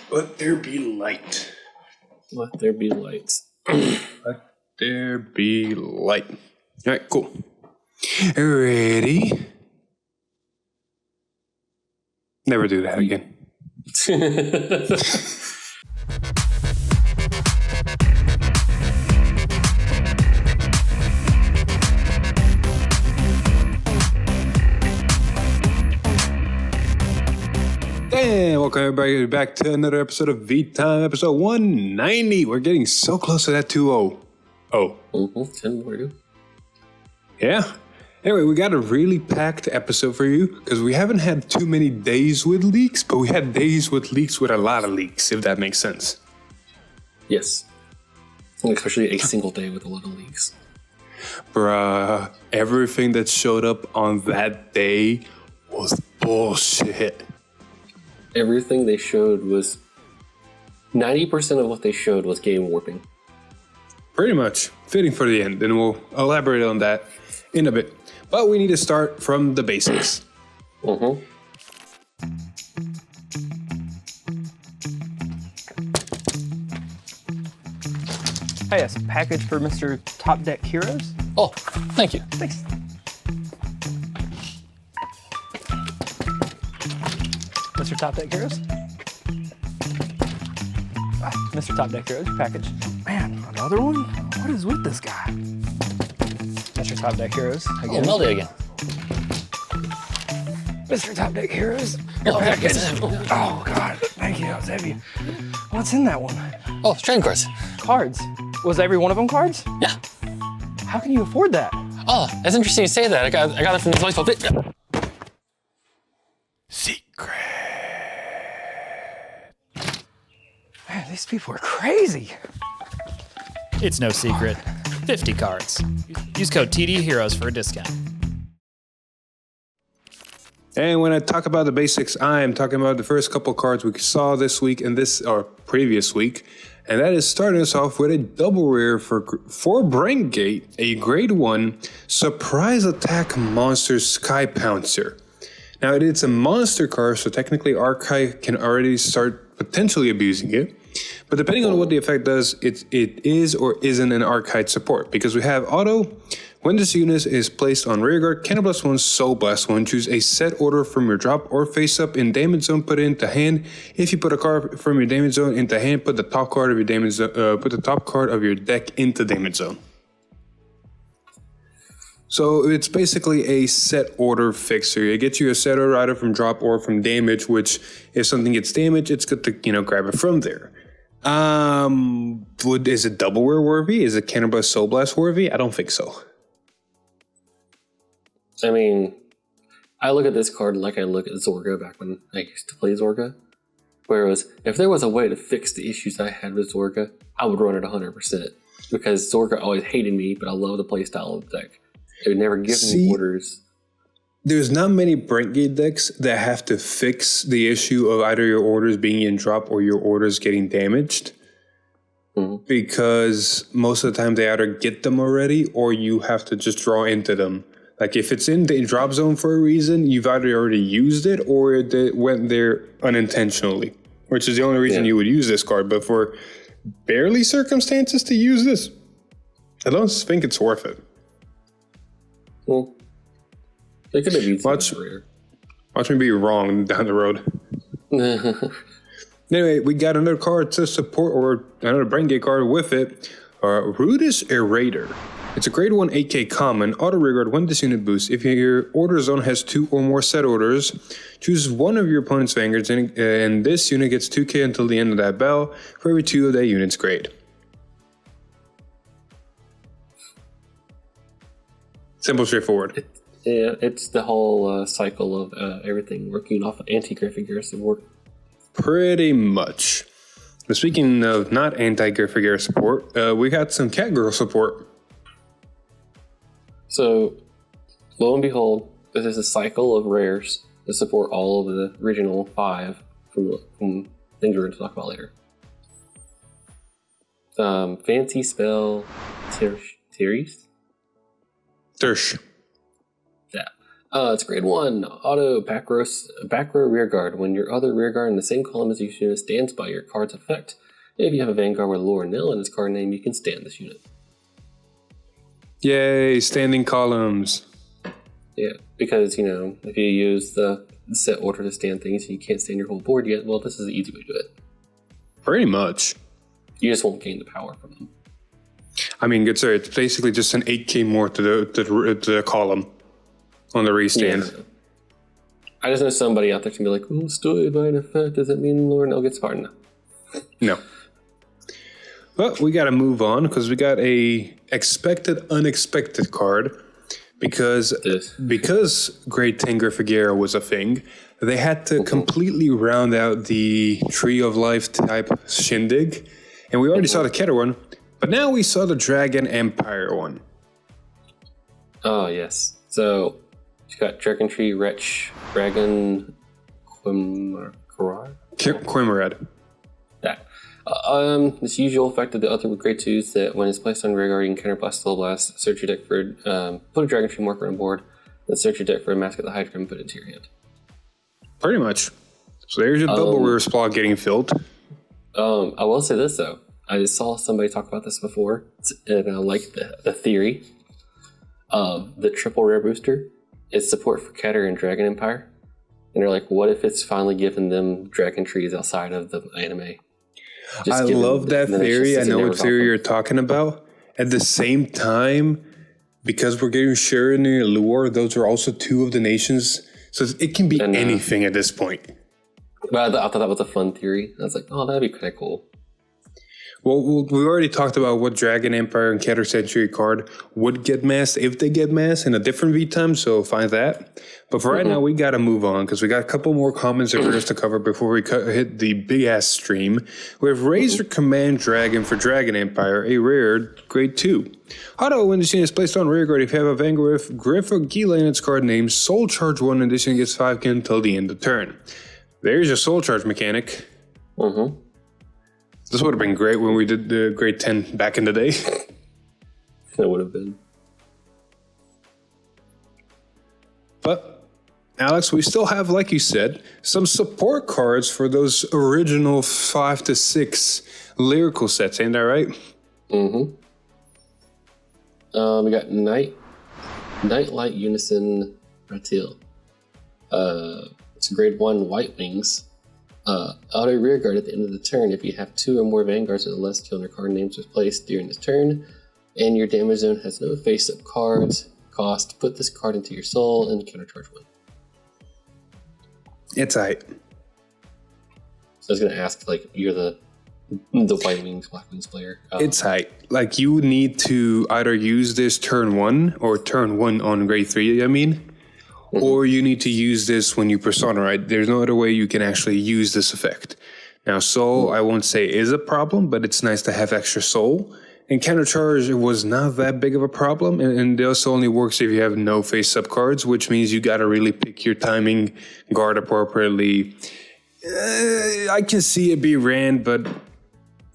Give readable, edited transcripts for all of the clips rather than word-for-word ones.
Let there be light. Let there be light. Let there be light. All right, cool. Ready? Never do that again. And welcome everybody back to another episode of V-Time, episode 190. We're getting so close to that 2-0. Oh. 10 more to go. Yeah. Anyway, we got a really packed episode for you because we haven't had too many days with leaks, but we had days with leaks with a lot of leaks, if that makes sense. Yes. Especially a single day with a lot of leaks. Bruh, everything that showed up on that day was bullshit. Everything they showed was 90% of what they showed was game warping. Pretty much. Fitting for the end, and we'll elaborate on that in a bit. But we need to start from the basics. Hey, yes, package for Mr. Top Deck Heroes. Oh, thank you. Thanks. Mr. Top Deck Heroes? Mr. Top Deck Heroes, package. Man, another one? What is with this guy? Mr. Top Deck Heroes, again. Oh, Melody again. Mr. Top Deck Heroes, your package. Oh, God, thank you, that was heavy. What's in that one? Oh, trading cards. Cards. Was every one of them cards? Yeah. How can you afford that? Oh, that's interesting you say that. I got it from this voice bit. Secret. Man, these people are crazy. It's no secret. 50 cards. Use code TDHeroes for a discount. And when I talk about the basics, I am talking about the first couple cards we saw this week and previous week. And that is starting us off with a double rare for Brandgate, a grade 1 surprise attack monster Sky Pouncer. Now it's a monster card, so technically Archive can already start potentially abusing it. But depending on what the effect does, it is or isn't an Archive support. Because we have auto, when this unit is placed on rearguard, Cannon Blast 1, Soul Blast 1, choose a set order from your drop or face up in damage zone, put it into hand. If you put a card from your damage zone into hand, put the top card of your put the top card of your deck into damage zone. So it's basically a set order fixer. It gets you a set order either from drop or from damage, which if something gets damaged, it's good to grab it from there. Is it double rare worthy? Is it Cannon Blast Soul Blast worthy? I don't think so. I mean, I look at this card like I look at Zorga back when I used to play Zorga. Whereas, if there was a way to fix the issues I had with Zorga, I would run it 100%. Because Zorga always hated me, but I love the playstyle of the deck. It would never give me orders. There's not many Brandgate decks that have to fix the issue of either your orders being in drop or your orders getting damaged. Because most of the time they either get them already or you have to just draw into them. Like if it's in the drop zone for a reason, you've either already used it or it went there unintentionally, which is the only reason you would use this card. But for barely circumstances to use this, I don't think it's worth it. Well, they could have used watch me be wrong down the road. Anyway, we got another card to support, or another Brandgate card with it. Rudis Erader. It's a grade 1 8K common, auto rearguard when this unit boosts. If your order zone has 2 or more set orders, choose one of your opponent's vanguards, and this unit gets 2K until the end of that bell for every 2 of that unit's grade. Simple, straightforward. It's the whole cycle of everything working off of anti-Griffin support. Pretty much. But speaking of not anti-Griffin support, we got some Catgirl support. So, lo and behold, this is a cycle of rares to support all of the original 5 from things we're going to talk about later. Fancy spell Tersh. Tersh. Yeah. It's grade 1, auto back row rear guard. When your other rear guard in the same column as each unit stands by your card's effect, if you have a Vanguard with lower nil in its card name, you can stand this unit. Yay, standing columns. Yeah, because, if you use the set order to stand things and you can't stand your whole board yet, well, this is the easy way to do it. Pretty much. You just won't gain the power from them. I mean, good sir, it's basically just an 8k more to the column on the restand. Yeah. I just know somebody out there can be like, oh, stood by an effect, does that mean Lord Nell gets power? No. But we got to move on because we got a expected unexpected card because Grade 10 Griffigera was a thing. They had to completely round out the Tree of Life type shindig, and we already saw the Keter one, but now we saw the Dragon Empire one. Oh yes, so you got Dragon Tree, Wretch, Dragon, Quimerad. That. This usual effect of the other grade 2s that when it's placed on rear guard, you can counterblast Soul Blast, search your deck for, put a Dragon Tree marker on board, then search your deck for a Mask of the Hydra and put it into your hand. Pretty much. So there's your double rear slot getting filled. I will say this though, I saw somebody talk about this before, and I like the theory of the triple rare booster is support for Keter and Dragon Empire. And they're like, what if it's finally giving them Dragon Trees outside of the anime? I love that theory. I know what theory you're talking about. At the same time, because we're getting Sharon and Allure, those are also two of the nations. So it can be anything at this point. But I thought that was a fun theory. I was like, oh, that'd be kind of cool. Well, we already talked about what Dragon Empire and Keter Century card would get masked if they get masked in a different V-time, so find that. But for right now, we got to move on because we got a couple more comments and rares to cover before we hit the big-ass stream. We have Razor Command Dragon for Dragon Empire, a rare grade 2. Auto, when this unit is placed on rear guard, if you have a Vanguard Griff or Gila in its card name, Soul Charge 1, and this unit gets 5k until the end of turn. There's your Soul Charge mechanic. This would have been great when we did the grade 10 back in the day. That would have been. But, Alex, we still have, like you said, some support cards for those original 5 to 6 lyrical sets, ain't that right? We got Nightlight Unison Ratil. It's a grade 1 White Wings. Auto rear guard at the end of the turn. If you have 2 or more Vanguards with less 2 on their card names was placed during this turn, and your damage zone has no face-up cards, cost, put this card into your soul and countercharge 1. It's tight. So I was gonna ask, like, you're the White Wings, Black Wings player. It's tight. Like, you need to either use this turn 1 or turn 1 on grade 3, I mean. Or you need to use this when you persona, right? There's no other way you can actually use this effect. Now, soul, I won't say is a problem, but it's nice to have extra soul. And countercharge was not that big of a problem. And this only works if you have no face-up cards, which means you got to really pick your timing guard appropriately. I can see it be ran, but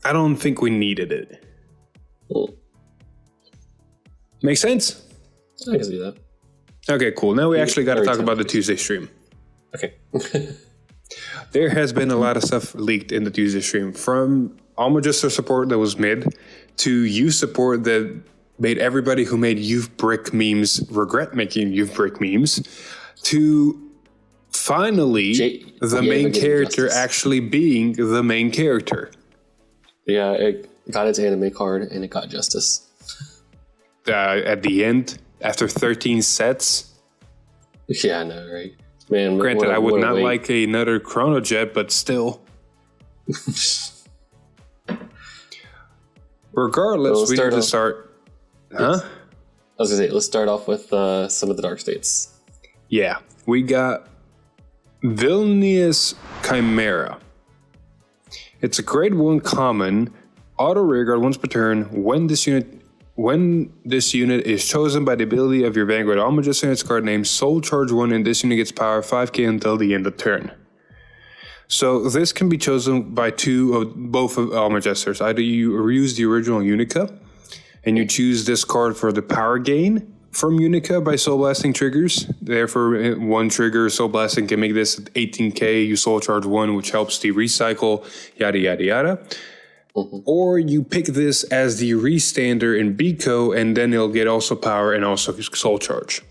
I don't think we needed it. Make sense? I can see that. Okay, cool. Now we actually got to talk about the Tuesday stream. Okay. There has been a lot of stuff leaked in the Tuesday stream, from Almagister support that was mid to youth support that made everybody who made youth brick memes regret making youth brick memes, to finally the main character actually being the main character. Yeah, it got its anime card and it got justice. At the end, after 13 sets. Yeah, I know, right? Man, granted, I would not like another Chronojet, but still. Regardless, we need to start. Huh? I was gonna say, let's start off with some of the dark states. Yeah, we got Vilnius Chimera. It's a grade 1 common, auto rearguard once per turn. When this unit is chosen by the ability of your Vanguard Almagister in its card name, Soul Charge 1, and this unit gets power 5k until the end of turn. So this can be chosen by both of Almagisters. Either you use the original Unica, and you choose this card for the power gain, from Unica by Soul Blasting triggers. Therefore, one trigger, Soul Blasting can make this 18k. You Soul Charge 1, which helps the recycle, yada, yada, yada. Or you pick this as the restander in Biko, and then it'll get also power and also Soul Charge.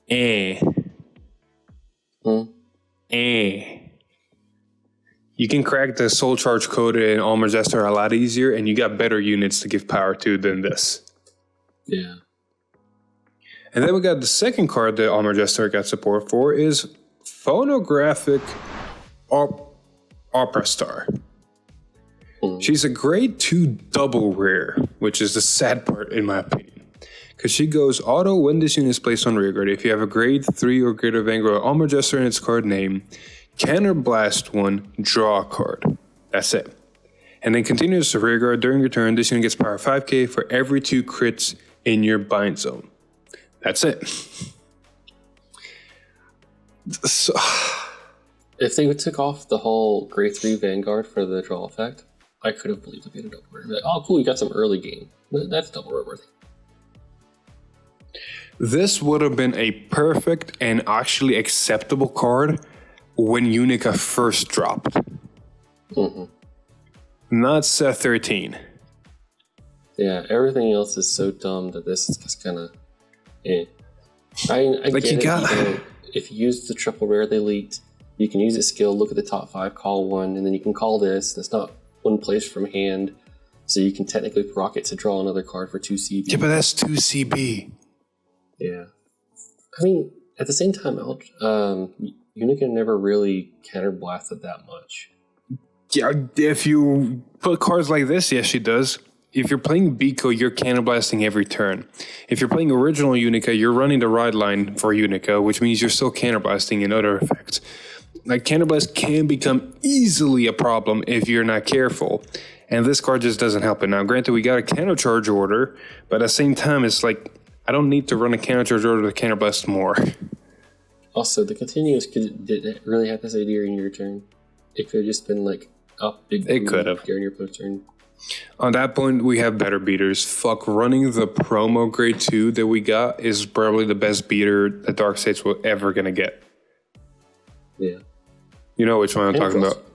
You can crack the Soul Charge code in Armor Jester a lot easier, and you got better units to give power to than this. Yeah. And then we got the second card that Armor Jester got support for is Phonographic Opera Star. She's a grade 2 double rare, which is the sad part in my opinion. Because she goes auto when this unit is placed on rearguard. If you have a grade 3 or greater Vanguard Armor Jester in its card name, counterblast 1, draw a card. That's it. And then continues to rearguard during your turn. This unit gets power 5k for every 2 crits in your bind zone. That's it. So, if they took off the whole grade 3 Vanguard for the draw effect, I could have believed it'd be a double rare. Like, oh, cool, you got some early game. That's double rare worthy. this would have been a perfect and actually acceptable card when Unica first dropped. Not set 13. Yeah, everything else is so dumb that this is just kind of, I Like, get you it, got- you know, if you use the triple rare they leaked, you can use a skill, look at the top 5, call 1, and then you can call this. That's not one place from hand, so you can technically proc it to draw another card for 2 CB. Yeah, but that's 2 CB. Yeah. I mean, at the same time, Unica never really counterblasted that much. Yeah, if you put cards like this, yes, she does. If you're playing Biko, you're counterblasting every turn. If you're playing original Unica, you're running the ride line for Unica, which means you're still counterblasting in other effects. Like, counterblast can become easily a problem if you're not careful. And this card just doesn't help it. Now, granted, we got a countercharge order, but at the same time, it's like, I don't need to run a countercharge order to counterblast more. Also, the continuous didn't really have this idea in your turn. It could have just been like up big. It could have. during your post turn. On that point, we have better beaters. Fuck, running the promo grade 2 that we got is probably the best beater that Dark States will ever gonna get. Yeah. You know which one I'm And talking draws- about.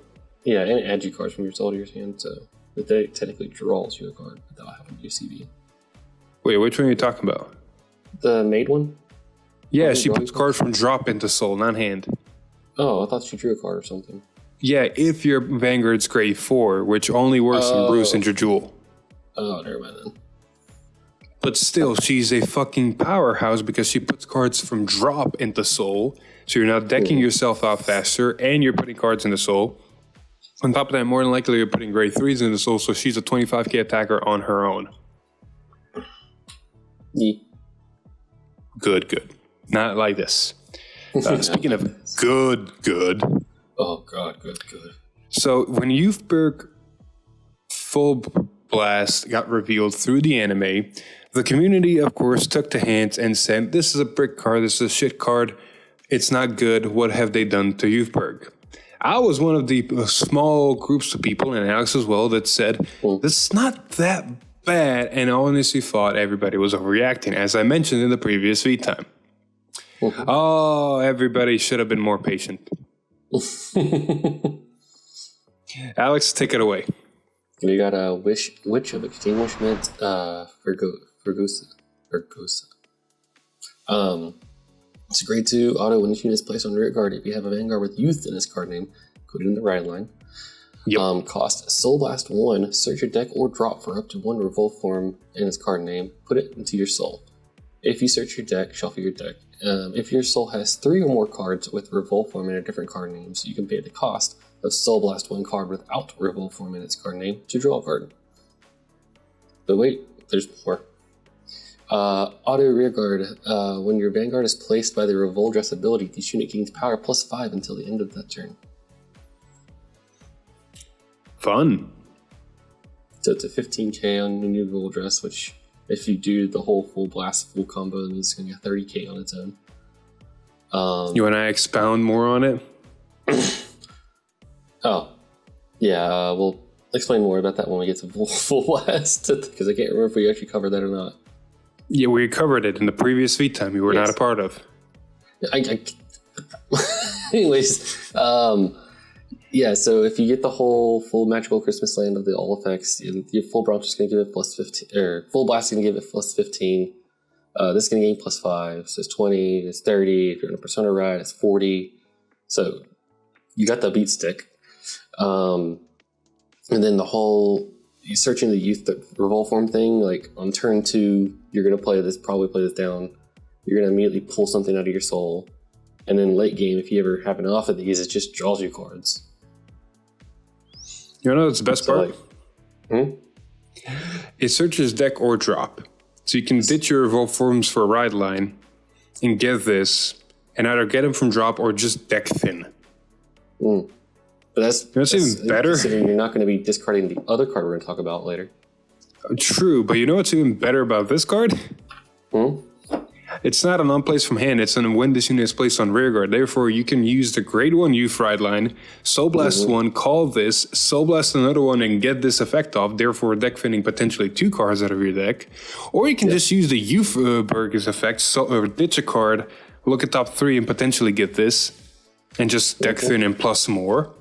Yeah, and it adds you cards from your soul to your hand, so that they technically draws you a card without having to do CB. Wait, which one are you talking about? The maid one? Yeah, Oh, she drawing puts cards from drop into soul, not hand. Oh, I thought she drew a card or something. Yeah, if your Vanguard's grade 4, which only works in Bruce and Jewel. Oh, never mind then. But still, she's a fucking powerhouse because she puts cards from drop into soul. So you're now decking yourself out faster and you're putting cards into soul. On top of that, more than likely you're putting grade 3s into soul, so she's a 25k attacker on her own. Yeah. Good. Not like this. Speaking of good. Oh god, good. So when Youthberg Full Blast got revealed through the anime, the community, of course, took to hands and said, this is a brick card, this is a shit card, it's not good, what have they done to Youthberg? I was one of the small groups of people, and Alex as well, that said, this is not that bad, and I honestly thought everybody was overreacting, as I mentioned in the previous feed time. Oh, everybody should have been more patient. Alex, take it away. We got a Witch of Extinguishment, Fergusa. It's a grade 2 auto when this unit is placed on rear guard. If you have a Vanguard with Youth in its card name, put it in the right line. Yep. Cost Soul Blast 1, search your deck or drop for up to 1 revolt form in its card name, put it into your soul. If you search your deck, shuffle your deck. If your soul has 3 or more cards with revolt form in a different card name, so you can pay the cost of Soul Blast 1 card without revolt form in its card name to draw a card. But wait, there's more. Auto rearguard. When your Vanguard is placed by the revolt dress ability, this unit gains power +5 until the end of that turn. Fun. So it's a 15k on the new revolt dress, which if you do the whole full blast full combo, that means it's going to get 30k on its own. You want to expound more on it? We'll explain more about that when we get to full blast, because I can't remember if we actually covered that or not. Yeah, we covered it in the previous feed time you were not a part of. Anyways, yeah, so if you get the whole full magical Christmas land of the all effects, your full Bronx is going to give it plus 15, or full blast is going to give it plus 15. This is going to gain plus 5, so it's 20, it's 30. If you're in a Persona ride, it's 40. So you got the beat stick. And then the whole searching the youth revolve form thing, like on turn 2, you're going to probably play this down. You're going to immediately pull something out of your soul. And then late game, if you ever have enough of these, it just draws you cards. You know what's the best part? Like, It searches deck or drop. So you can ditch your revolve forms for a ride line and get this, and either get them from drop or just deck thin. But that's even better. Considering you're not going to be discarding the other card we're going to talk about later. True, but you know what's even better about this card? It's not an on-place from hand, it's when this unit is placed on rearguard. Therefore, you can use the grade 1 youth ride line, Soul Blast 1, call this, Soul Blast another one, and get this effect off, therefore deck thinning potentially 2 cards out of your deck. Or you can just use the youth Burgers effect, ditch a card, look at top 3 and potentially get this, and just deck thin and plus more.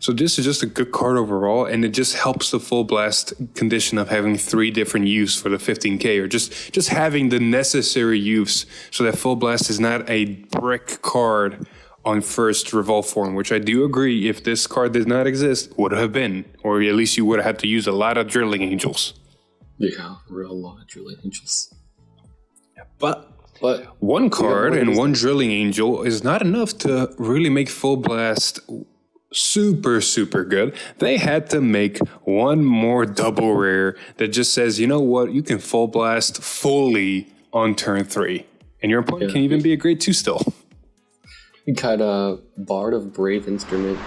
So this is just a good card overall, and it just helps the full blast condition of having 3 different use for the 15k, or just having the necessary use so that full blast is not a brick card on first revolve form, which I do agree, if this card did not exist, would have been, or at least you would have had to use a lot of drilling angels. Yeah, a lot of drilling angels. But one card and one drilling angel is not enough to really make full blast super good. They had to make one more double rare that just says, you know what, you can full blast fully on turn 3, and your opponent can even be a grade 2 still. You got a Bard of Brave Instrument,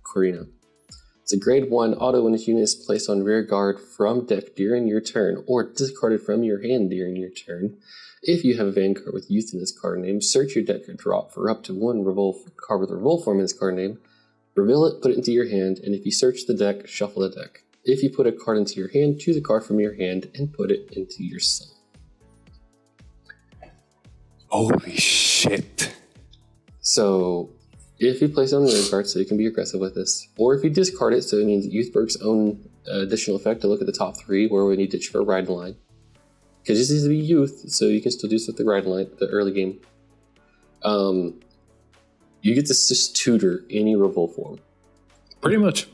Corina. It's a grade 1 auto when a unit is placed on rear guard from deck during your turn, or discarded from your hand during your turn. If you have a Vanguard with youth in this card name, search your deck or drop for up to 1 card with a revolve form in this card name. Reveal it, put it into your hand, and if you search the deck, shuffle the deck. If you put a card into your hand, choose a card from your hand and put it into your soul. Holy shit. So, if you place it on the rear guard, so you can be aggressive with this, or if you discard it, so it means Youthberg's own additional effect to look at the top 3, where we need to ditch for a ride line. Because this needs to be youth, so you can still do stuff with the ride line, the early game. You get to just tutor any revolve form. Pretty much.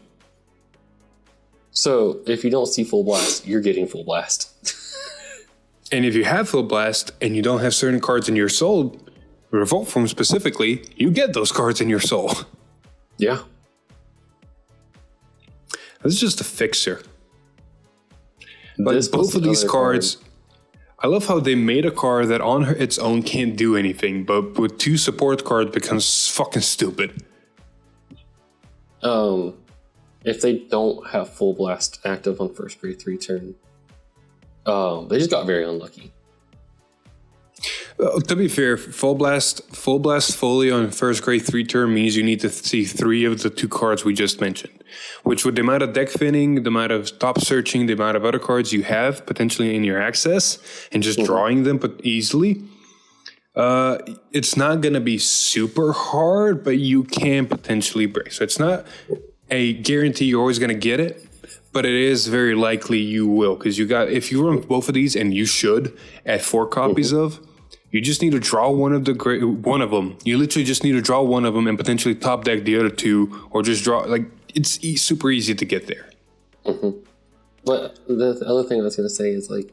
So, if you don't see full blast, you're getting full blast. And if you have full blast and you don't have certain cards in your soul, revolt form specifically, you get those cards in your soul. Yeah. This is just a fixer. But both of these cards, I love how they made a card that on its own can't do anything, but with 2 support cards becomes fucking stupid. If they don't have full blast active on first grade 3 turn, they just got very unlucky. To be fair, full blast fully on first grade 3 turn means you need to see 3 of the 2 cards we just mentioned, which with the amount of deck thinning, the amount of top searching, the amount of other cards you have potentially in your access, and just drawing them but easily, it's not going to be super hard, but you can potentially break. So it's not a guarantee you're always going to get it, but it is very likely you will, because if you run both of these, and you should at 4 copies of, you just need to draw one of them. You literally just need to draw one of them and potentially top deck the other 2, or just draw. Like, it's super easy to get there. But the other thing I was going to say is, like,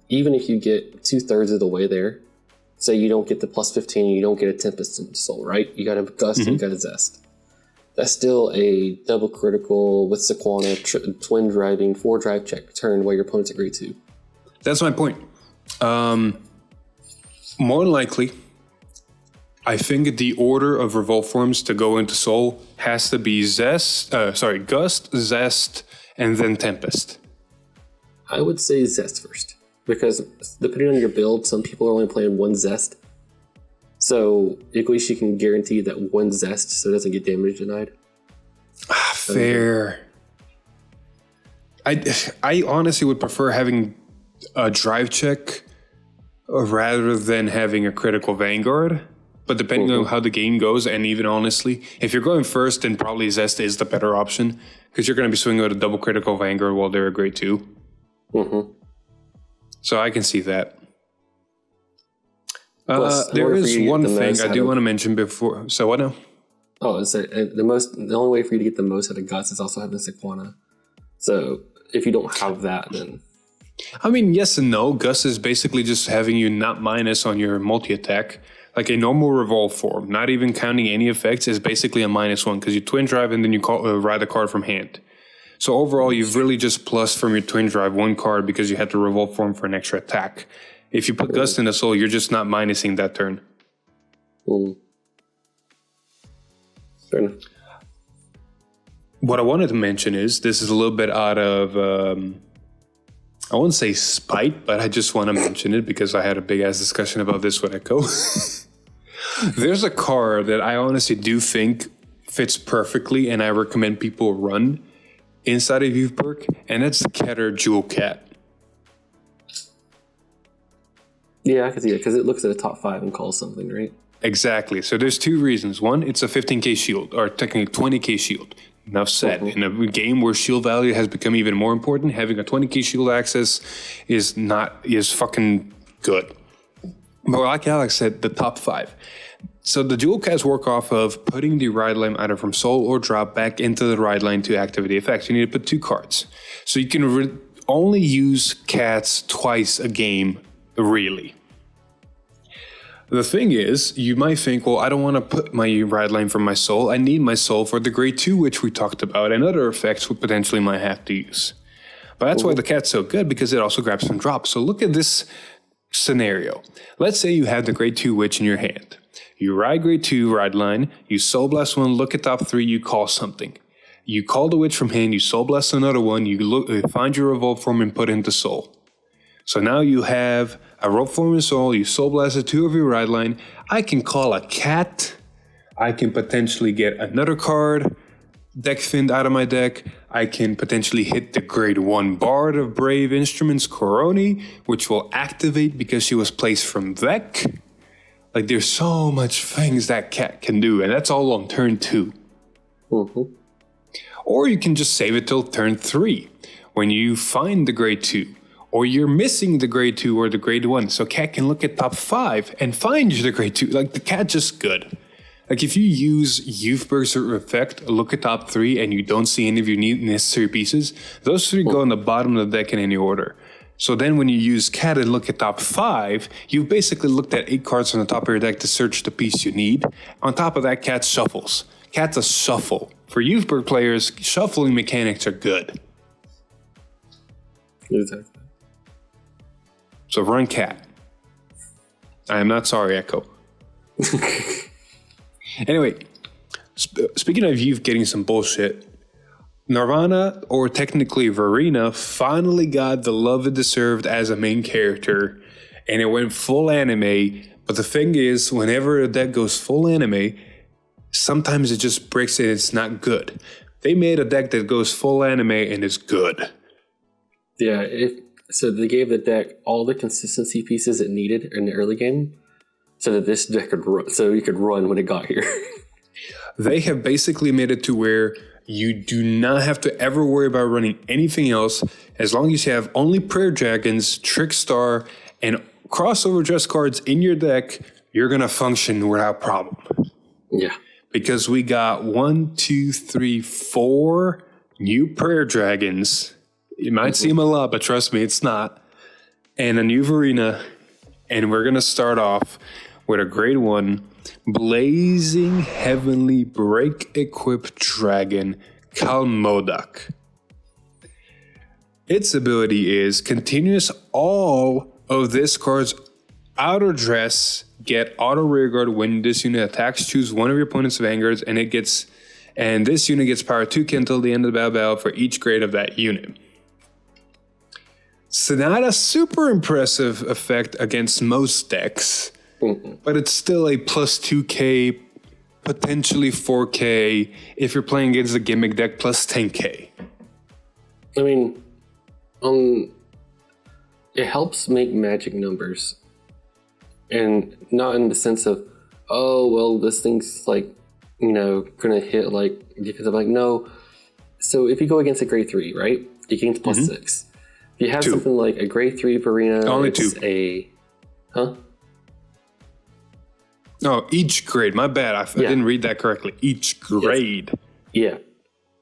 even if you get 2/3 of the way there, say you don't get the plus 15, you don't get a Tempest in Soul, right? You got a Gust, you got a Zest. That's still a double critical with Sequana, twin driving, 4 drive check turn while your opponent's at grade 2. That's my point. More likely, I think the order of revolve forms to go into Soul has to be Gust, Zest, and then Tempest. I would say Zest first, because depending on your build, some people are only playing 1 Zest. So at least you can guarantee that 1 Zest so it doesn't get damage denied. Fair. I honestly would prefer having a drive check rather than having a critical Vanguard. But depending on how the game goes, and even honestly, if you're going first, then probably Zest is the better option because you're going to be swinging with a double critical Vanguard while they're a grade 2. So I can see that. There is one thing I do want to mention before. So what now? Oh, it's the only way for you to get the most out of Guts is also having Sequana. So if you don't have that, then I mean, yes and no. Gus is basically just having you not minus on your multi-attack. Like a normal revolve form, not even counting any effects, is basically a -1 because you twin drive and then you ride a card from hand. So overall, you've really just plus from your twin drive 1 card because you had to revolve form for an extra attack. If you put Gust in the Soul, you're just not minusing that turn. Fair enough. What I wanted to mention is this is a little bit out of, I wouldn't say spite, but I just want to mention it because I had a big ass discussion about this with Echo. There's a card that I honestly do think fits perfectly and I recommend people run inside of Youth Perk, and that's the Catter Jewel Cat. Yeah, I can see it because it looks at a top 5 and calls something, right? Exactly. So there's 2 reasons. One, it's a 15k shield, or technically 20k shield. Enough said. In a game where shield value has become even more important, having a 20k shield access is fucking good. But like Alex said, the top 5. So the dual cats work off of putting the ride line either from soul or drop back into the ride line to activate the effects. You need to put 2 cards. So you can only use cats twice a game, really. The thing is, you might think, well, I don't want to put my ride line from my soul. I need my soul for the grade 2, which we talked about, and other effects we potentially might have to use. But that's why the cat's so good, because it also grabs some drops. So look at this scenario. Let's say you have the grade 2 witch in your hand. You ride grade 2 ride line, you soul blast 1, look at top 3, you call something. You call the witch from hand, you soul blast another one, you find your revolve form and put it into soul. So now you have a rope form and soul, you soul blasted 2 of your ride line. I can call a cat. I can potentially get another card, deck finned out of my deck. I can potentially hit the grade 1 Bard of Brave Instruments, Coroni, which will activate because she was placed from deck. Like, there's so much things that cat can do, and that's all on turn 2. Or you can just save it till turn 3, when you find the grade 2. Or you're missing the grade 2 or the grade 1. So cat can look at top 5 and find you the grade 2. Like, the cat's just good. Like, if you use Youth Berserker effect, look at top 3, and you don't see any of your necessary pieces, those 3 go on the bottom of the deck in any order. So then when you use cat and look at top 5, you've basically looked at 8 cards on the top of your deck to search the piece you need. On top of that, cat shuffles. Cat's a shuffle. For Youth Berserker players, shuffling mechanics are good. Exactly. So run cat. I am not sorry, Echo. Anyway, speaking of you getting some bullshit, Nirvana, or technically Verena, finally got the love it deserved as a main character, and it went full anime. But the thing is, whenever a deck goes full anime, sometimes it just breaks it, it's not good. They made a deck that goes full anime and is good. Yeah, so they gave the deck all the consistency pieces it needed in the early game, so that this deck could run, so you could run when it got here. They have basically made it to where you do not have to ever worry about running anything else, as long as you have only Prayer Dragons, Trickstar, and crossover dress cards in your deck, you're gonna function without problem. Yeah. Because we got 1, 2, 3, 4 new Prayer Dragons. It might seem a lot, but trust me, it's not. And a new Verena. And we're going to start off with a grade 1 Blazing Heavenly Break Equipped Dragon, Kalmodak. Its ability is continuous all of this card's outer dress get auto rearguard when this unit attacks. Choose one of your opponent's vanguards, and this unit gets power 2k until the end of the battle for each grade of that unit. So not a super impressive effect against most decks, but it's still a plus 2k, potentially 4k, if you're playing against a gimmick deck, plus 10k. I mean, it helps make magic numbers. And not in the sense of, oh, well, this thing's like, gonna hit like defensive. Like, no. So if you go against a grade 3, right? It gains plus 6. If you have 2. something like a grade 3 Varina, Only it's 2. Huh? No, each grade. My bad. I didn't read that correctly. Each grade. Yeah.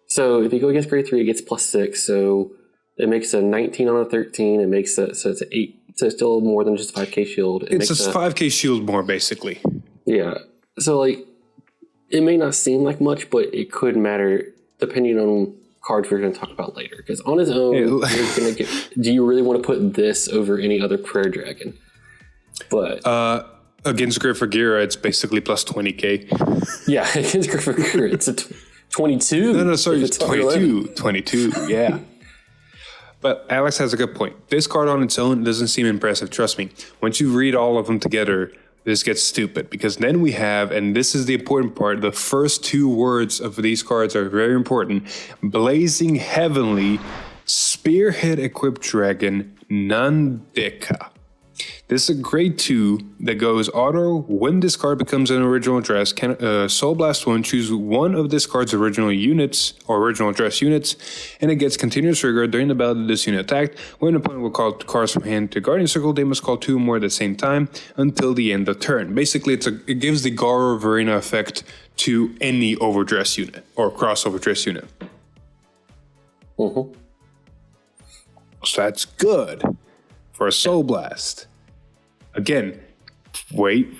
So if you go against grade 3, it gets plus 6. So it makes a 19 on a 13. It makes so it's an 8. So it's still more than just 5k shield. It's a 5k shield more, basically. Yeah. So, like, it may not seem like much, but it could matter depending on cards we're going to talk about later. Because on its own, you're going to get... Do you really want to put this over any other prayer dragon? But... against Griffagira, it's basically plus 20k. Yeah, against Griffagira, it's a 22. No, sorry, it's 22. 22, yeah. But Alex has a good point. This card on its own doesn't seem impressive, trust me. Once you read all of them together, this gets stupid. Because then we have, and this is the important part, the first 2 words of these cards are very important. Blazing Heavenly, Spearhead Equipped Dragon, Nandeka. This is a grade 2 that goes auto. When this card becomes an original address, Soul Blast 1, choose one of this card's original units or original address units, and it gets continuous trigger during the battle that this unit attacked. When an opponent will call cards from hand to Guardian Circle, they must call 2 more at the same time until the end of turn. Basically, it gives the Garo Varina effect to any overdress unit or crossover dress unit. Mm-hmm. So that's good for a Soul Blast. Again, wait.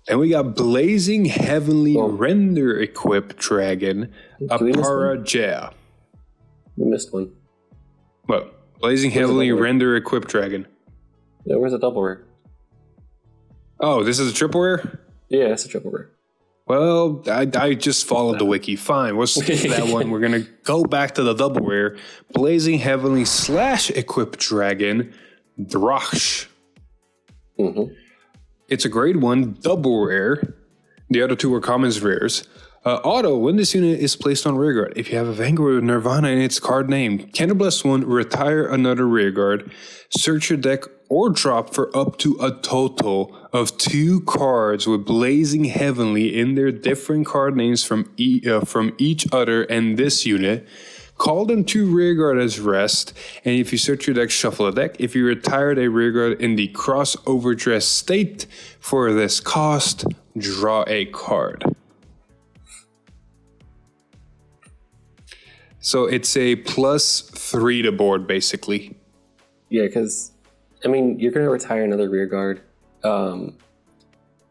And we got Blazing Heavenly Render Equipped Dragon, Aparajea. We missed one. What? Blazing Heavenly Render Equipped Dragon. Yeah, where's the double rare? Oh, this is a triple rare? Yeah, it's a triple rare. Well, I just followed the wiki. Fine, we'll skip that one. We're going to go back to the double rare. Blazing Heavenly / Equipped Dragon, Drash. Mm-hmm. It's a grade 1 double rare. The other 2 are commons rares. Auto, when this unit is placed on rearguard, if you have a Vanguard with Nirvana in its card name, Counterblast 1, retire another rearguard, search your deck or drop for up to a total of 2 cards with Blazing Heavenly in their different card names from each other and this unit. Call them to rearguard as rest, and if you search your deck, shuffle a deck. If you retired a rearguard in the crossover dress state for this cost, draw a card. So it's a +3 to board, basically. Yeah, because, I mean, you're going to retire another rearguard. But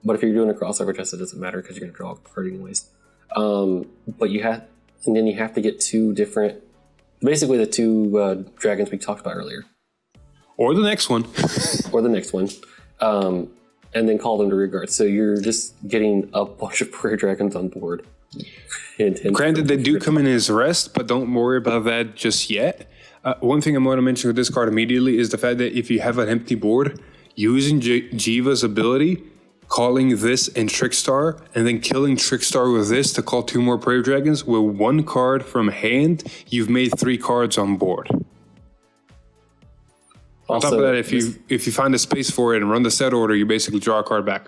if you're doing a crossover dress, it doesn't matter because you're going to draw a card anyways. But you have... And then you have to get 2 different, basically the 2 dragons we talked about earlier. Or the next one. Or the next one. And then call them to rearguard. So you're just getting a bunch of prayer dragons on board. Granted, they do come in as rest, but don't worry about that just yet. One thing I'm going to mention with this card immediately is the fact that if you have an empty board, using Jiva's ability, calling this and Trickstar, and then killing Trickstar with this to call 2 more Prayer Dragons with 1 card from hand, you've made 3 cards on board. On top of that, if you find a space for it and run the set order, you basically draw a card back.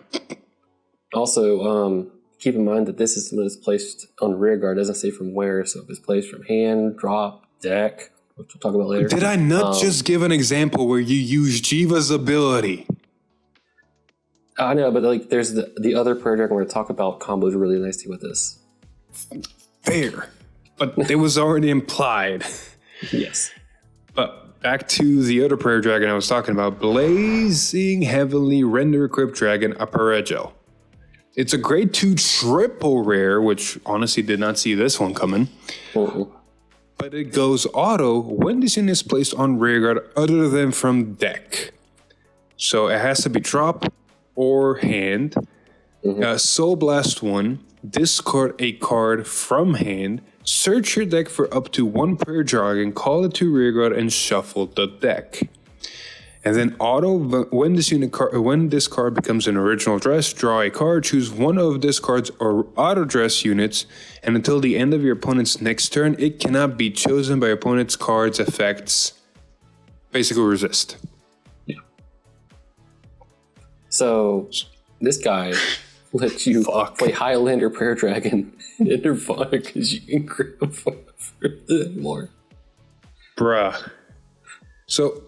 Also, keep in mind that this is when it's placed on rearguard. It doesn't say from where, so if it's placed from hand, drop, deck, which we'll talk about later. Did I not just give an example where you use Jiva's ability? I know, but like, there's the other prayer dragon we're going to talk about combos really nicely with this. Fair. But it was already implied. Yes. But back to the other prayer dragon I was talking about. Blazing Heavenly Render Equipped Dragon, Aparegel. It's a grade 2 triple rare, which honestly did not see this one coming. Mm-hmm. But it goes auto when this unit is placed on rearguard other than from deck. So it has to be drop or hand. Mm-hmm. Soul Blast 1, discard a card from hand, search your deck for up to 1 prayer dragon, call it to rearguard, and shuffle the deck. And then auto, when this card becomes an original dress, draw a card, choose one of this card's or auto dress units, and until the end of your opponent's next turn, it cannot be chosen by your opponent's card's effects. Basically resist. So this guy lets you play Highlander Prayer Dragon in Nirvana because you can grab more. Bruh. So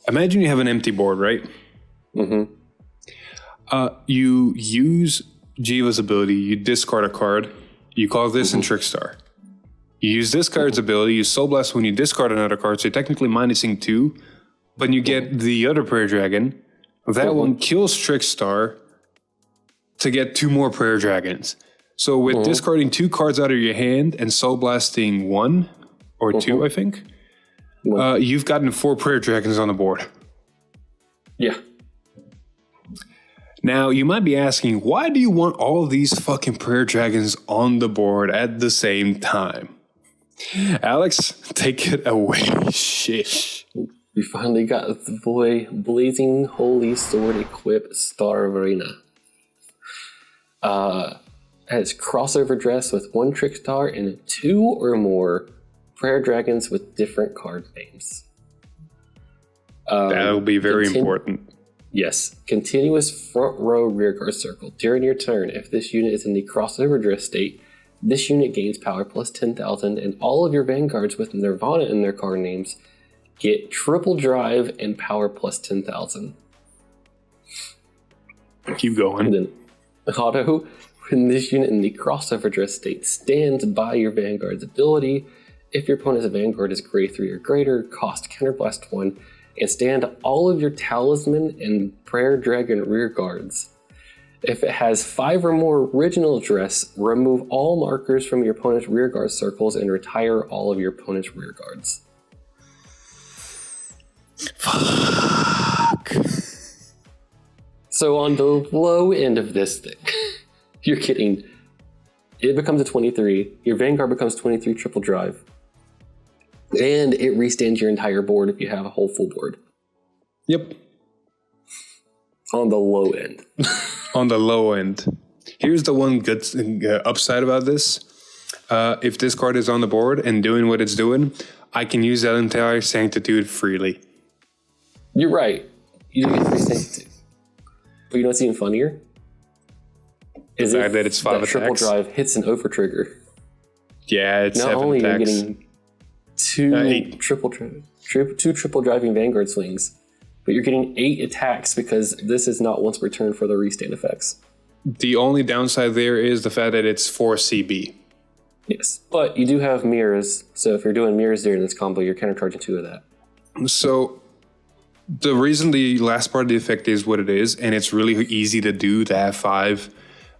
imagine you have an empty board, right? Mm-hmm. You use Jiva's ability, you discard a card, you call this in Trickstar. You use this card's ability, you Soul Blast when you discard another card, so you're technically minusing 2, but you get the other Prayer Dragon. That one kills Trickstar to get 2 more Prayer Dragons. So with discarding 2 cards out of your hand and Soul Blasting 1 or 2, I think, you've gotten 4 Prayer Dragons on the board. Yeah. Now, you might be asking, why do you want all of these fucking Prayer Dragons on the board at the same time? Alex, take it away. Shish. We finally got the boy Blazing Holy Sword Equip Star of Arena. Has crossover dress with 1 Trickstar and 2 or more Prayer Dragons with different card names. That'll be very important. Yes. Continuous front row rearguard circle. During your turn, if this unit is in the crossover dress state, this unit gains power plus 10,000, and all of your Vanguards with Nirvana in their card names get triple drive and power plus 10,000. Keep going. And then auto, when this unit in the crossover dress state stands by your Vanguard's ability, if your opponent's Vanguard is grade 3 or greater, cost Counterblast 1, and stand all of your Talisman and Prayer Dragon rear guards. If it has 5 or more original dress, remove all markers from your opponent's rear guard circles and retire all of your opponent's rear guards. Fuck. So on the low end of this thing, you're getting, it becomes a 23, your Vanguard becomes 23 triple drive, and it restands your entire board if you have a whole full board. Yep. On the low end. On the low end. Here's the one good upside about this. If this card is on the board and doing what it's doing, I can use that entire Sanctitude freely. You're right. You do get 3 Sanctitude. But you know what's even funnier? Is the fact that it's 5 triple attacks. drive hits an over trigger. Yeah, it's Not 7 only attacks. are you getting 2 8. two triple driving Vanguard swings, but you're getting 8 attacks because this is not once per turn for the restand effects. The only downside there is the fact that it's 4 CB. Yes, but you do have mirrors, so if you're doing mirrors during this combo, you're countercharging 2 of that. So the reason the last part of the effect is what it is, and it's really easy to do to have 5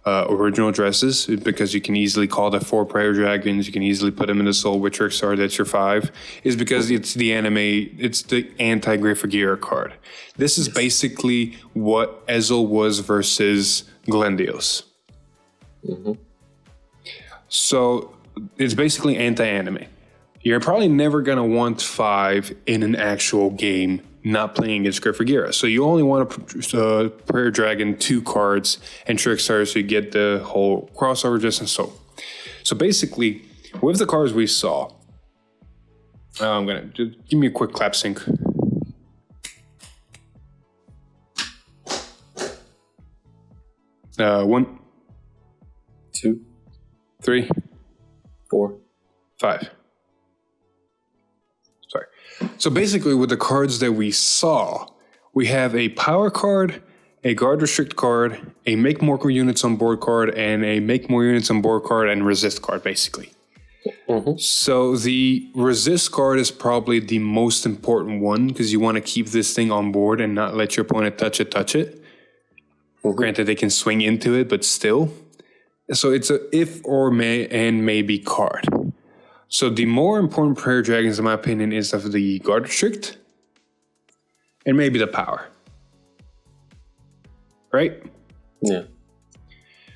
original dresses, because you can easily call the 4 Prayer Dragons, you can easily put them in the Soul with Trickstar, that's your 5, is because it's the it's the anti-Griffagira card. This is basically what Ezel was versus Glendios. So it's basically anti-anime. You're probably never going to want 5 in an actual game not playing against Griffagira. So you only want to Prayer Dragon 2 cards and Trickstar so you get the whole crossover just and so. So basically, with the cards we saw, I'm going to just give me a quick clap sync. One, 2, 3, 4. 5. Sorry. So basically with the cards that we saw, we have a power card, a guard restrict card, a make more units on board card, and a make more units on board card and resist card, basically. So the resist card is probably the most important one because you want to keep this thing on board and not let your opponent touch it. Granted, they can swing into it, but still. So it's a if or may and maybe card. So the more important Prayer Dragons, in my opinion, is of the guard restrict and maybe the power. Right? Yeah.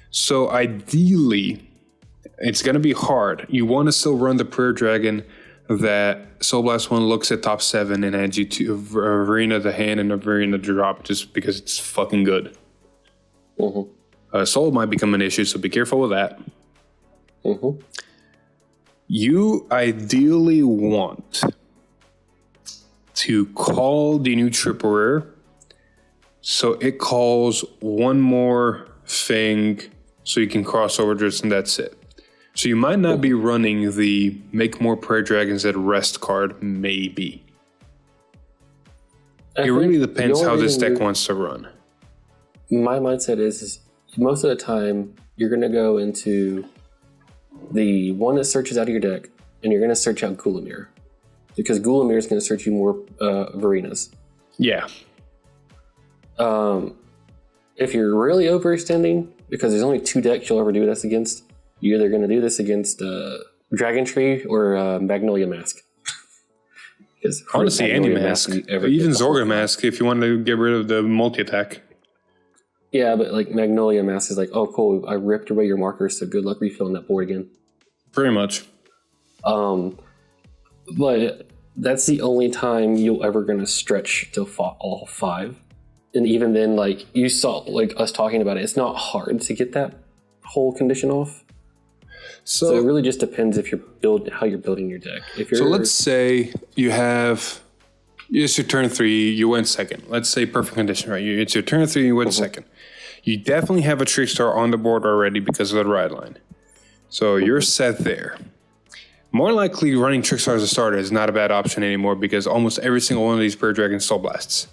So ideally, it's going to be hard. You want to still run the Prayer Dragon that Soul Blast 1 looks at top 7 and adds you to Arena the hand and Arena the drop just because it's fucking good. Soul might become an issue, so be careful with that. You ideally want to call the new triple rare So it calls one more thing so you can cross over just and that's it. So you might not be running the make more prayer dragons at rest card, maybe. It really depends how this deck wants to run. My mindset is most of the time you're going to go into the one that searches out of your deck and you're going to search out Gulamir. Because Gulamir is going to search you more Varenas. Yeah. If you're really overextending, because there's only 2 decks you'll ever do this against, you're either going to do this against Dragon Tree or Magnolia Mask. Honestly, any mask. Even Zorga Mask if you want to get rid of the multi-attack. Yeah, but like Magnolia Mask is like, oh cool, I ripped away your markers, so good luck refilling that board again. Pretty much. But that's the only time you're ever going to stretch to all 5. And even then, like you saw, like us talking about it, it's not hard to get that whole condition off. So it really just depends if how you're building your deck. So let's say you have, it's your turn 3, you went second. Let's say perfect condition, right? It's your turn 3, you went second. You definitely have a Trickstar on the board already because of the ride line. So you're set there. More likely, running Trickstar as a starter is not a bad option anymore because almost every single one of these Prayer Dragons Soul Blasts.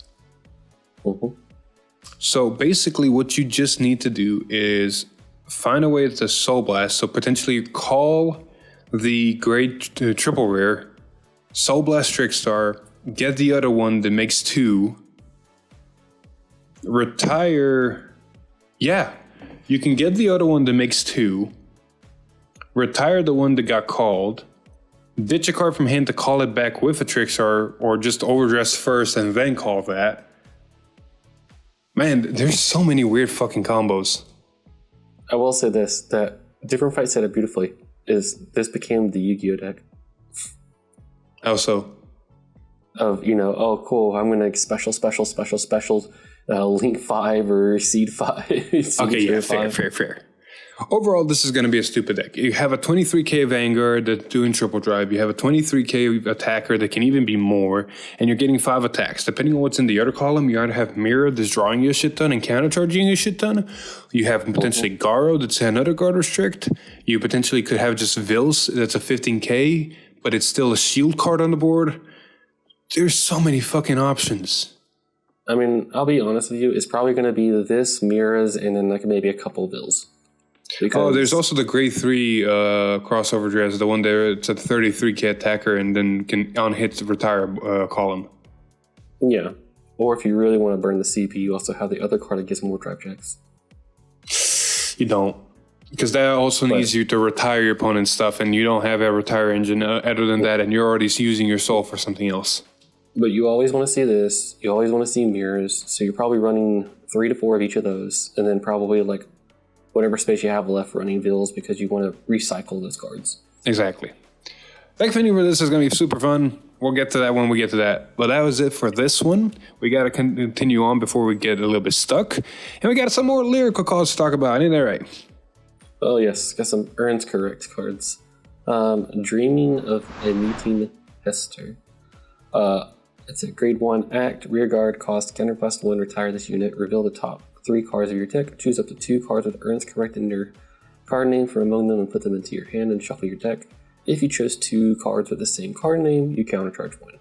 So basically, what you just need to do is find a way to Soul Blast. So potentially call the Great Triple Rare, Soul Blast Trickstar, get the other one that makes 2, retire. Yeah, you can get the other one that makes 2, retire the one that got called, ditch a card from hand to call it back with a Trickstar, or just overdress first and then call that. Man, there's so many weird fucking combos. I will say this, that Different Fight said it beautifully, is this became the Yu-Gi-Oh deck. How so? Of, oh cool, I'm going to special, Link 5 or Seed 5. Okay, yeah, fair. Overall, this is going to be a stupid deck. You have a 23k Vanguard that's doing triple drive. You have a 23k attacker that can even be more, and you're getting 5 attacks. Depending on what's in the other column, you either have Mirror that's drawing you a shit ton and countercharging you a shit ton. You have potentially Garo that's another guard restrict. You potentially could have just Vils that's a 15k, but it's still a shield card on the board. There's so many fucking options. I mean, I'll be honest with you, it's probably going to be this, Mirrors, and then like maybe a couple of Vils. There's also the grade 3 crossover dress, the one there, it's a 33k attacker and then can on hits retire column. Yeah. Or if you really want to burn the CP, you also have the other card that gives more drive checks. You don't. Because that also needs you to retire your opponent's stuff, and you don't have a retire engine other than that, and you're already using your soul for something else. But you always want to see this. You always want to see mirrors. So you're probably running 3 to 4 of each of those, and then probably like whatever space you have left running Vils because you want to recycle those cards. Exactly. Thanks for for this. Is going to be super fun. We'll get to that when we get to that. But that was it for this one. We got to continue on before we get a little bit stuck. And we got some more lyrical cards to talk about. Ain't that right? Oh, yes. Got some Earns Correct cards. Dreaming of a Meeting Hester. It's a grade 1 act, rear guard, cost, counterblast 1, retire this unit, reveal the top 3 cards of your deck, choose up to 2 cards with Earns Correct in your card name from among them and put them into your hand and shuffle your deck. If you chose 2 cards with the same card name, you countercharge 1.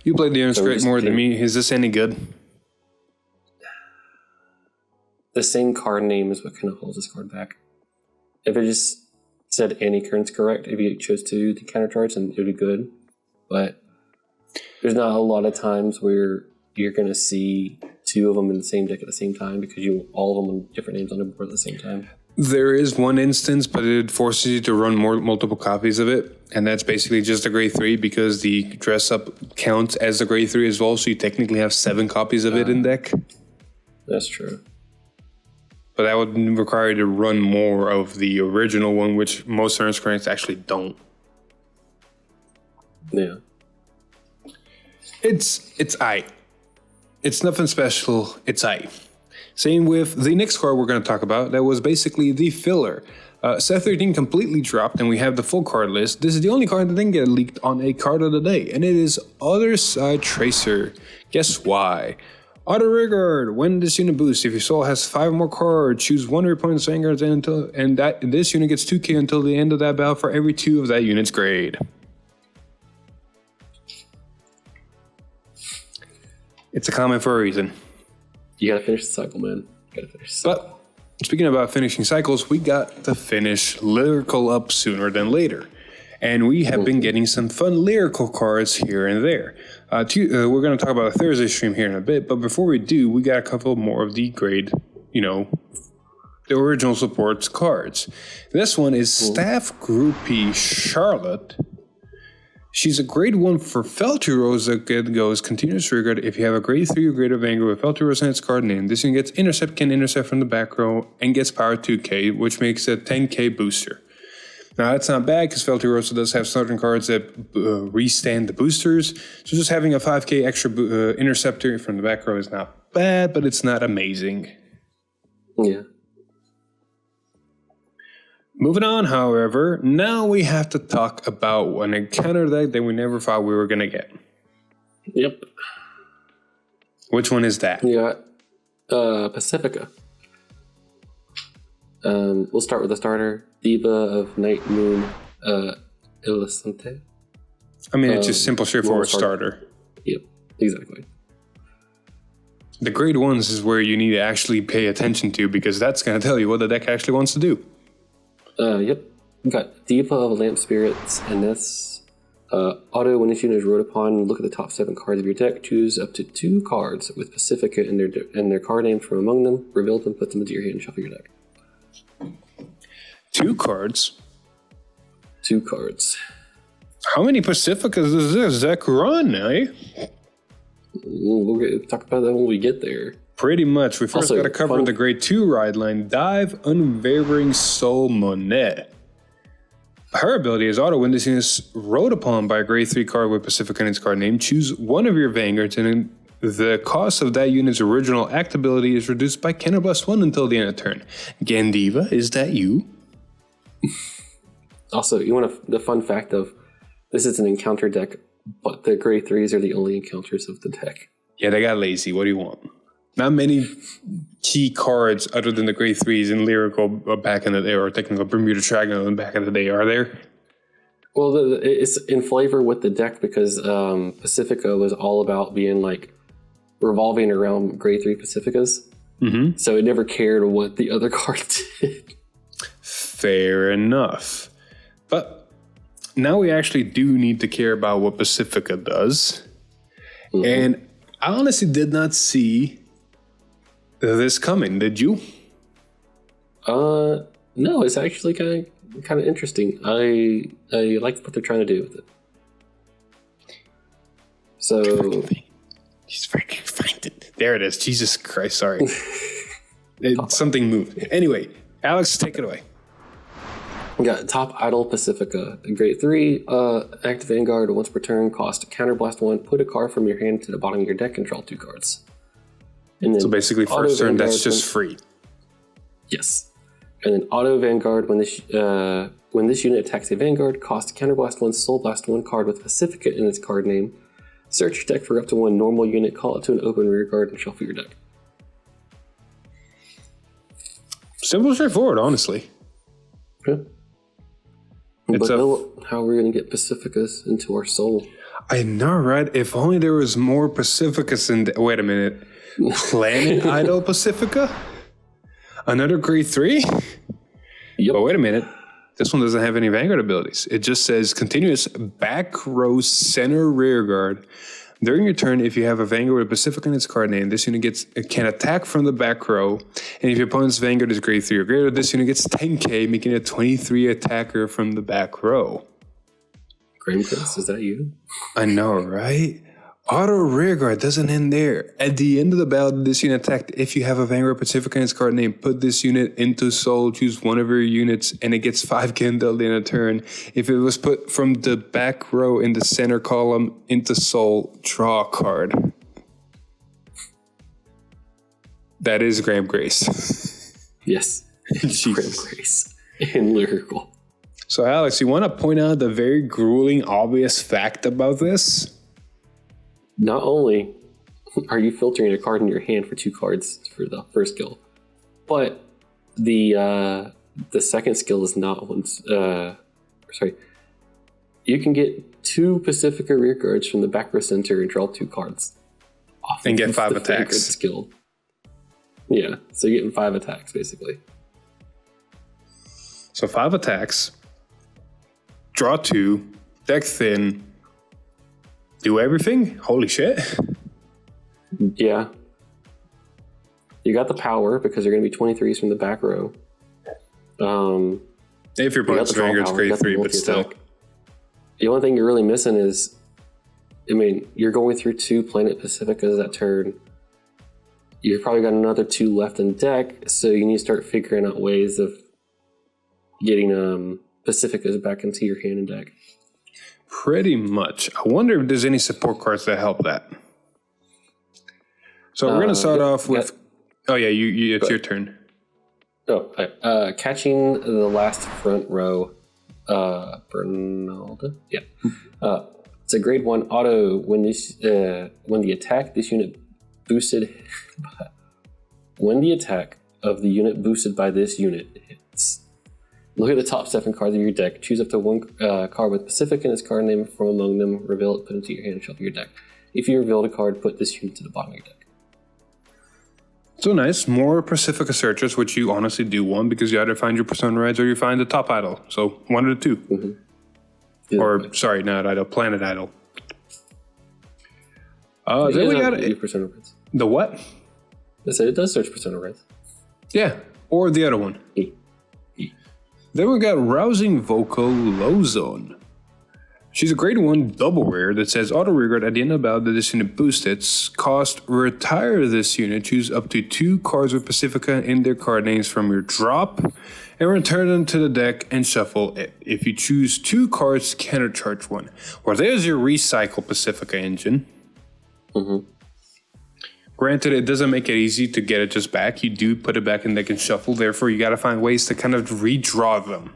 You played the Earns Correct more than me. Is this any good? The same card name is what kind of holds this card back. If it just said any Earns Correct, if you chose to the countercharge, then it would be good. But there's not a lot of times where you're going to see 2 of them in the same deck at the same time because you all of them on different names on the board at the same time. There is one instance, but it forces you to run multiple copies of it. And that's basically just a grade 3 because the dress up counts as a grade 3 as well. So you technically have 7 copies of it in deck. That's true. But that would require you to run more of the original one, which most Earns Corrects actually don't. Yeah. It's aight. It's nothing special. It's aight. Same with the next card we're going to talk about. That was basically the filler. Set 13 completely dropped, and we have the full card list. This is the only card that didn't get leaked on a card of the day, and it is Other Side Tracer. Guess why? Auto Rearguard. When this unit boosts, if your soul has 5 or more cards, choose one of your opponent's vanguards this unit gets 2k until the end of that battle for every 2 of that unit's grade. It's a comment for a reason. You gotta finish the cycle, man. You gotta finish the cycle. But speaking about finishing cycles, we got to finish Lyrical up sooner than later. And we have been getting some fun Lyrical cards here and there. We're going to talk about a Thursday stream here in a bit, but before we do, we got a couple more of the grade, the original supports cards. This one is Staff Groupie Charlotte. She's a grade 1 for Feltyros that goes continuous rearguard. If you have a grade 3 or greater Vanguard with Feltyros in its card name, this one gets intercept, can intercept from the back row, and gets power 2k, which makes it a 10k booster. Now, that's not bad because Feltyrosa does have certain cards that restand the boosters. So just having a 5k extra interceptor from the back row is not bad, but it's not amazing. Yeah. Moving on, however, now we have to talk about an encounter deck that we never thought we were going to get. Yep. Which one is that? Yeah. Pacifica. We'll start with the starter. Diva of Night Moon Illicente. I mean, it's just simple, straightforward starter. Yep, exactly. The grade 1s is where you need to actually pay attention to because that's going to tell you what the deck actually wants to do. Yep. We got Diva of Lamp Spirits, and that's auto when this unit is rode upon. Look at the top 7 cards of your deck. Choose up to 2 cards with Pacifica in their card name from among them. Reveal them, put them into your hand, and shuffle your deck. 2 cards? 2 cards. How many Pacificas does this deck run, eh? We'll talk about that when we get there. Pretty much. We first got to cover the grade 2 ride line. Dive Unwavering Soul Monet. Her ability is auto when this unit is rode upon by a grade 3 card with Pacifica in its card name. Choose one of your vanguards and the cost of that unit's original act ability is reduced by counterblast 1 until the end of turn. Gandiva, is that you? Also, you want the fun fact of this is an encounter deck, but the grade 3s are the only encounters of the deck. Yeah, they got lazy. What do you want? Not many key cards other than the grade 3s in Lyrical back in the day, or technical Bermuda Triangle back in the day, are there? Well, it's in flavor with the deck because Pacifica was all about being like revolving around grade 3 Pacificas. Mm-hmm. So it never cared what the other cards did. Fair enough. But now we actually do need to care about what Pacifica does. Mm-hmm. And I honestly did not see this coming. Did you? No, it's actually kind of interesting. I like what they're trying to do with it. So just freaking find it. There it is. Jesus Christ, sorry. Something moved. Anyway, Alex, take it away. We got Top Idol Pacifica, grade 3, active Vanguard, once per turn, cost counterblast 1, put a card from your hand to the bottom of your deck and draw 2 cards. And then so basically first turn, that's just free. Yes. And then Auto Vanguard, when this unit attacks a Vanguard, cost counterblast 1, soul blast 1 card with Pacifica in its card name. Search your deck for up to 1 normal unit, call it to an open rear guard, and shuffle your deck. Simple, straightforward, honestly. Okay. But how are we going to get Pacificas into our soul? I know, right? If only there was more Pacificas in... Wait a minute. Planet Idol Pacifica? Another grade 3? Yep. But wait a minute. This one doesn't have any Vanguard abilities. It just says continuous back row center rear guard. During your turn, if you have a Vanguard with Pacifica in its card name, this unit can attack from the back row. And if your opponent's Vanguard is grade 3 or greater, this unit gets 10k, making it a 23 attacker from the back row. Grimcrest, is that you? I know, right? Auto rearguard doesn't end there. At the end of the battle, this unit attacked. If you have a Vanguard Pacifica in its card name, put this unit into soul, choose one of your units, and it gets 5k until the end of turn. If it was put from the back row in the center column into soul, draw a card. That is Graham Grace. Yes. Graham Grace in Lyrical. So, Alex, you want to point out the very grueling, obvious fact about this? Not only are you filtering a card in your hand for 2 cards for the first skill? But the second skill is not one. Sorry, you can get 2 Pacifica rear guards from the back row center and draw 2 cards. Off And get of 5 the attacks. Vanguard skill. Yeah, so you're getting 5 attacks basically. So 5 attacks, draw 2, deck thin, do everything? Holy shit. Yeah. You got the power because they're going to be 23s from the back row. If your You got opponent's the draw Vanguard's power, grade you got the 3, but still. multi-attack. The only thing you're really missing is, I mean, you're going through 2 Planet Pacificas that turn. You've probably got another 2 left in deck, so you need to start figuring out ways of getting Pacificas back into your hand and deck. Pretty much. I wonder if there's any support cards that help that. So we're going to start off with... Oh, yeah, it's your turn. Catching the last front row, Bernalda. Yeah, it's a grade 1 auto. When the attack this unit boosted, when the attack of the unit boosted by this unit hits, look at the top 7 cards of your deck. Choose up to 1 card with Pacific in its card name from among them. Reveal it. Put it into your hand and shuffle your deck. If you revealed a card, put this unit to the bottom of your deck. So nice. More Pacifica searches, which you honestly do want because you either find your Persona Reds or you find the top idol. So 1 of the 2. Mm-hmm. Or, sorry, not idol, planet idol. Then we got Persona Reds. the what? I said it does search Persona Reds. Yeah, or the other one. Then we got Rousing Vocal Lozone. She's a grade 1 double rare that says auto rear guard at the end of the battle that this unit boosts its cost. Retire this unit. Choose up to 2 cards with Pacifica in their card names from your drop and return them to the deck and shuffle it. If you choose 2 cards, countercharge 1. Well, there's your recycle Pacifica engine. Mm-hmm. Granted, it doesn't make it easy to get it just back. You do put it back in deck and shuffle. Therefore, you got to find ways to kind of redraw them.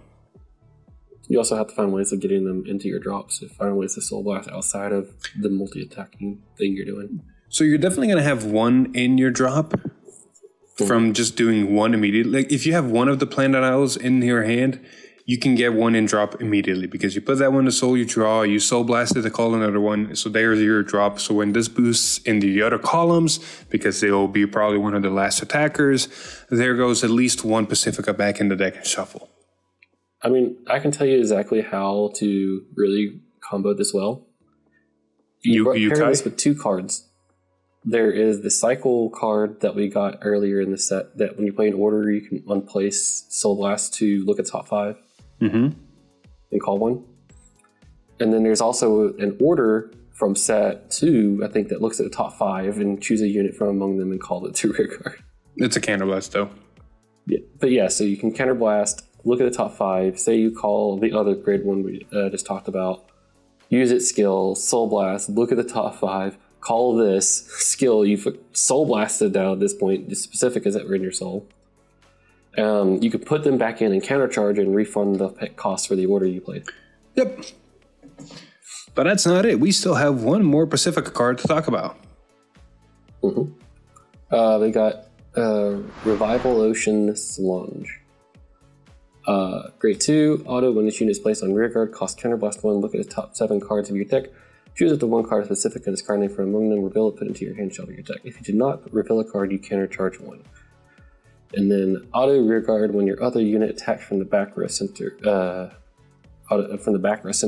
You also have to find ways of getting them into your drops. So find ways to soul blast outside of the multi-attacking thing you're doing. So you're definitely going to have 1 in your drop from just doing 1 immediately. Like if you have 1 of the planet isles in your hand, you can get 1 in drop immediately because you put that one to soul, you draw, you soul blast it to call another one. So there's your drop. So when this boosts in the other columns, because they'll be probably one of the last attackers, there goes at least 1 Pacifica back in the deck and shuffle. I mean, I can tell you exactly how to really combo this well. You pair this with 2 cards. There is the cycle card that we got earlier in the set that when you play an order, you can unplace Soul Blast to look at top 5 and call 1. And then there's also an order from set 2, I think, that looks at the top 5 and choose a unit from among them and call it to rear guard. It's a counterblast though. Yeah, but yeah, so you can counterblast, look at the top 5, say you call the other grade 1 we just talked about, use its skill, Soul Blast, look at the top 5, call this skill, you've Soul Blasted down at this point, the specific is that in your soul. You could put them back in and countercharge and refund the cost for the order you played. Yep. But that's not it. We still have 1 more Pacifica card to talk about. They got Revival Ocean Slunge. Grade 2, auto, when this unit is placed on rearguard, cost counterblast 1, look at the top 7 cards of your deck, choose up to 1 card specific and its card name from among them, reveal it, put it into your hand, shuffle your deck. If you did not reveal a card, you countercharge 1. And then auto rearguard, when your other unit attacks from the back row center,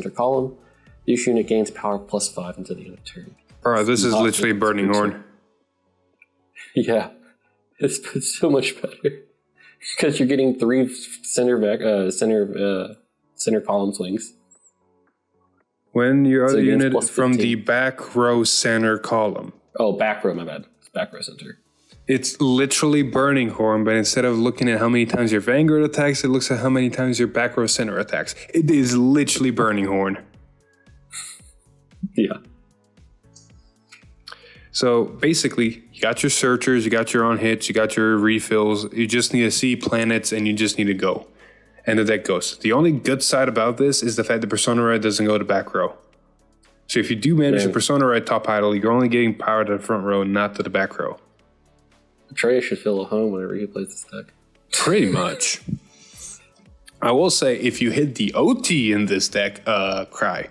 column, this unit gains power +5 until the end of turn. Bro, this is literally Burning Horn. Yeah, it's so much better. Because you're getting 3 center column swings. When your other unit plus from 15. the back row center column. Oh, back row, my bad. It's back row center. It's literally Burning Horn, but instead of looking at how many times your Vanguard attacks, it looks at how many times your back row center attacks. It is literally Burning Horn. Yeah. So basically, you got your searchers, you got your on hits, you got your refills. You just need to see planets and you just need to go. And the deck goes. The only good side about this is the fact that Persona Red doesn't go to back row. So if you do manage Man. a Persona right top idle, you're only getting power to the front row, not to the back row. Trey should feel at home whenever he plays this deck. Pretty much. I will say, if you hit the OT in this deck, cry.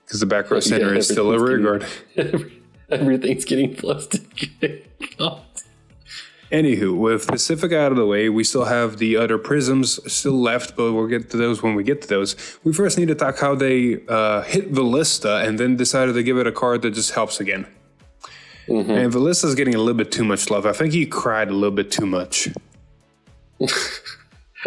Because the back row center is still a rear guard. Everything's getting flushed. God. Anywho, with Pacific out of the way, we still have the other prisms still left, but we'll get to those when we get to those. We first need to talk how they hit Ballista and then decided to give it a card that just helps again. Mm-hmm. And Ballista's getting a little bit too much love. I think he cried a little bit too much. I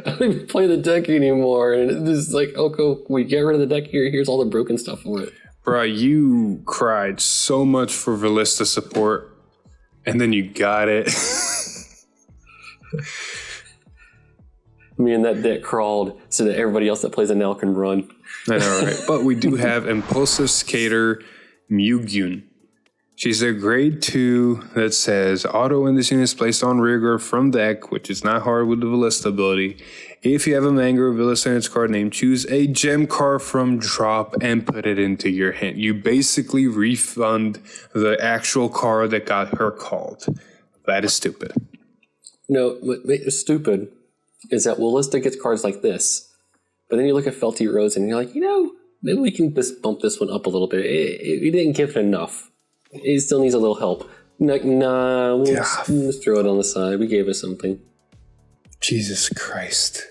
don't even play the deck anymore, and it's like, okay, we get rid of the deck here. Here's all the broken stuff for it. Bro, you cried so much for Ballista support, and then you got it. Me and that deck crawled so that everybody else that plays it now can run. I know, right? But we do have Impulsive Skater Mugyun. She's a grade 2 that says auto when this unit is placed on rear guard from deck, which is not hard with the Ballista ability. If you have a Vanguard Ballista in its card name, choose a gem card from drop and put it into your hand. You basically refund the actual card that got her called. That is stupid. No, what is stupid is that Ballista gets cards like this, but then you look at Felty Rose and you're like, maybe we can just bump this one up a little bit. We didn't give it enough. It still needs a little help. Like, nah, we'll just throw it on the side. We gave it something. Jesus Christ.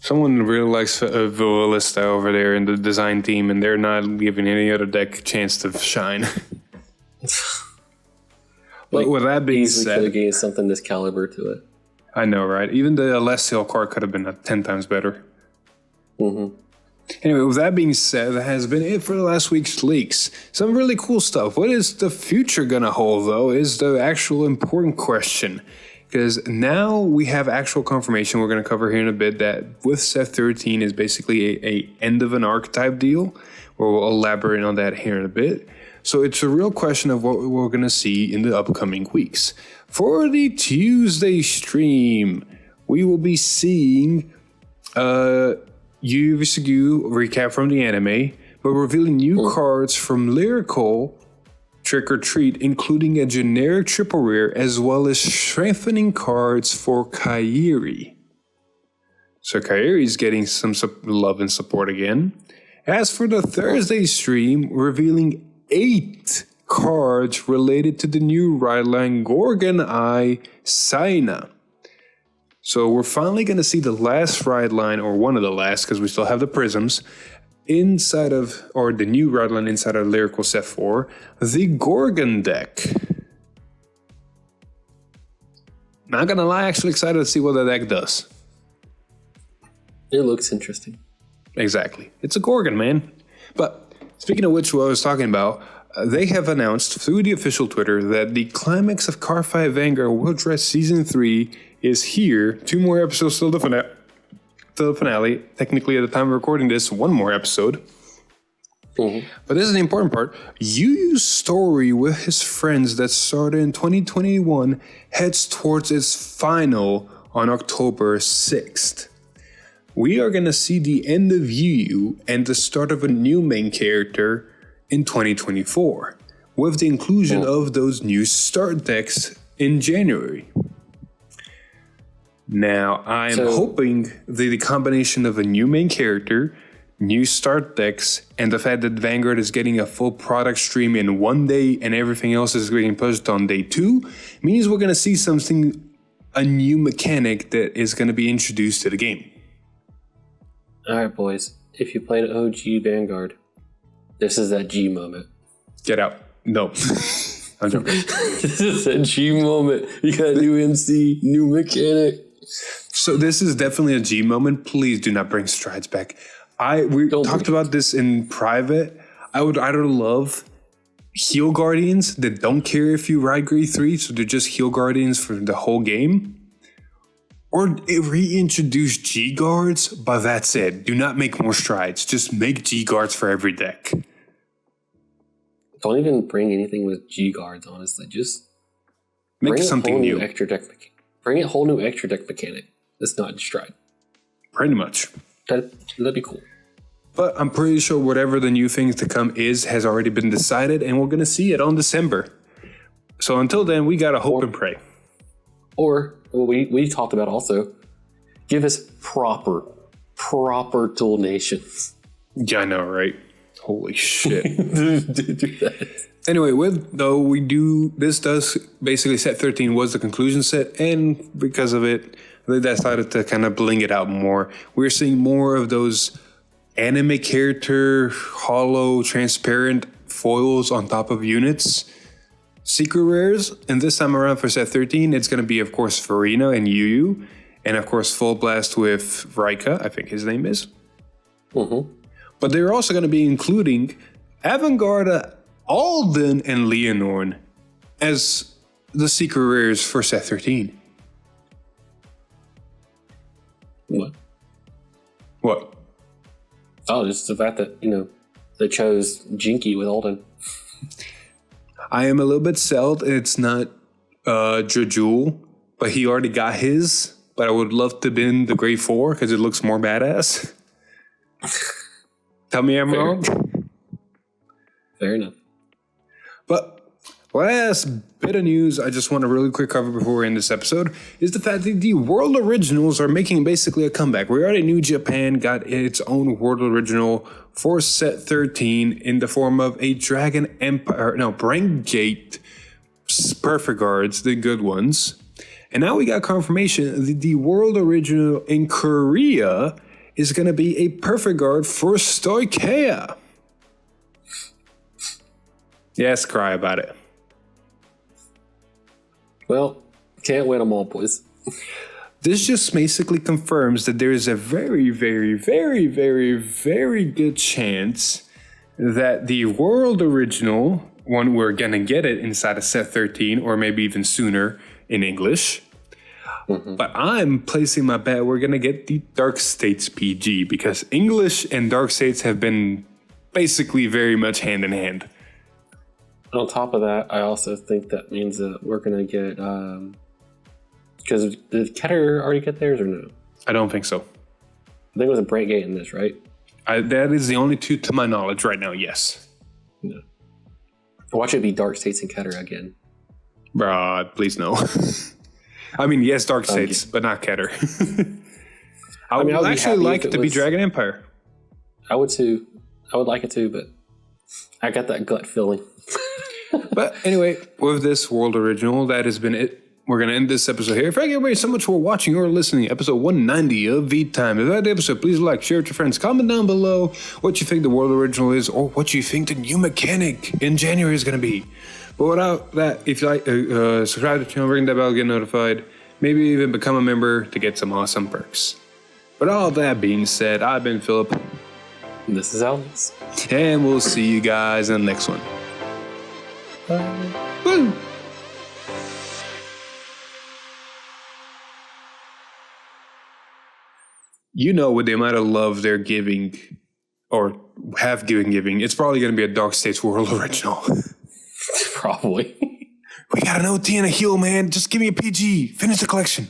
Someone really likes Ballista over there in the design team, and they're not giving any other deck a chance to shine. But with that being said, could have gained something this caliber to it. I know, right? Even the Celestial card could have been 10 times better. Mm-hmm. Anyway, with that being said, that has been it for the last week's leaks. Some really cool stuff. What is the future gonna hold, though, is the actual important question. Because now we have actual confirmation we're going to cover here in a bit that with Set 13 is basically a end of an arc type deal. We'll elaborate on that here in a bit. So it's a real question of what we're going to see in the upcoming weeks. For the Tuesday stream, we will be seeing Yu Visugu recap from the anime, but revealing new cards from Lyrical Trick or Treat, including a generic triple rare as well as strengthening cards for Kairi. So Kairi's getting some love and support again. As for the Thursday stream, revealing 8 cards related to the new ride line Gorgon Eye Saina. So we're finally going to see the last ride line, or one of the last, because we still have the prisms, inside of, or the new ride line inside of Lyrical Set 4, the Gorgon deck. Not gonna lie, actually excited to see what that deck does. It looks interesting. Exactly. It's a Gorgon, man. But speaking of which, what I was talking about, they have announced through the official Twitter that the climax of Cardfight Vanguard World Dress Season 3 is here. 2 more episodes till the finale. Technically, at the time of recording this, 1 more episode. Mm-hmm. But this is the important part. Yu's story with his friends that started in 2021 heads towards its final on October 6th. We are going to see the end of Yu and the start of a new main character in 2024, with the inclusion of those new start decks in January. Now, I'm hoping that the combination of a new main character, new start decks, and the fact that Vanguard is getting a full product stream in 1 day and everything else is getting pushed on day 2 means we're going to see a new mechanic that is going to be introduced to the game. Alright, boys. If you played OG Vanguard, this is that G moment. Get out. No. I'm joking. This is that G moment. You got a new MC, new mechanic. So this is definitely a G moment. Please do not bring strides back. We talked about this in private. I would either love heal guardians that don't care if you ride grade 3, so they're just heal guardians for the whole game, or reintroduce G guards, but that's it. Do not make more strides. Just make G guards for every deck. Don't even bring anything with G guards, honestly. Just make something new. Bring a whole new extra deck mechanic. That's not Stride. Pretty much. That'd be cool. But I'm pretty sure whatever the new things to come has already been decided, and we're going to see it on December. So until then, we got to hope and pray. Or, we talked about also, give us proper tool nations. Yeah, I know, right? Holy shit. Do that. Anyway, this does basically set 13 was the conclusion set, and because of it, they decided to kind of bling it out more. We're seeing more of those anime character, hollow, transparent foils on top of units. Secret rares, and this time around for set 13, it's going to be, of course, Farina and Yu, and of course, Full Blast with Raika, I think his name is. Mm-hmm. But they're also going to be including Vanguard, Alden, and Leonore as the secret rares for set 13. What? Oh, just the fact that, they chose Jinky with Alden. I am a little bit sold. It's not Jajul, but he already got his. But I would love to bin the grade 4 because it looks more badass. Tell me I'm wrong. Fair enough. But last bit of news I just want to really quick cover before we end this episode is the fact that the World Originals are making basically a comeback. We already knew Japan got its own World Original for set 13 in the form of a Dragon Empire, Brengate Perfect Guards, the good ones. And now we got confirmation that the World Original in Korea is going to be a Perfect Guard for Stoicheia. Yes, cry about it. Well, can't win them all, boys. This just basically confirms that there is a very, very, very, very, very good chance that the World Original, one, we're going to get it inside of set 13 or maybe even sooner in English. Mm-hmm. But I'm placing my bet we're going to get the Dark States PG because English and Dark States have been basically very much hand in hand. On top of that, I also think that means that we're going to get... Because did Keter already get theirs or no? I don't think so. I think it was a Brightgate in this, right? That is the only two to my knowledge right now, yes. No. Watch it be Dark States and Keter again. Bruh, please no. I mean, yes, Dark States, but not Keter. I would actually like it to be Dragon Empire. I would too. I would like it too, but I got that gut feeling. But anyway, with this World Original, that has been it. We're going to end this episode here. Thank you everybody so much for watching or listening. Episode 190 of V-Time. If you liked the episode, please like, share it with your friends. Comment down below what you think the World Original is or what you think the new mechanic in January is going to be. But without that, if you like, subscribe to the channel, ring that bell, get notified. Maybe even become a member to get some awesome perks. But all that being said, I've been Philip. This is Alex. And we'll see you guys in the next one. Bye. Woo! You know, with the amount of love they're giving, or have giving, it's probably going to be a Dark States World Original. Probably. We got an OT and a heal, man. Just give me a PG. Finish the collection.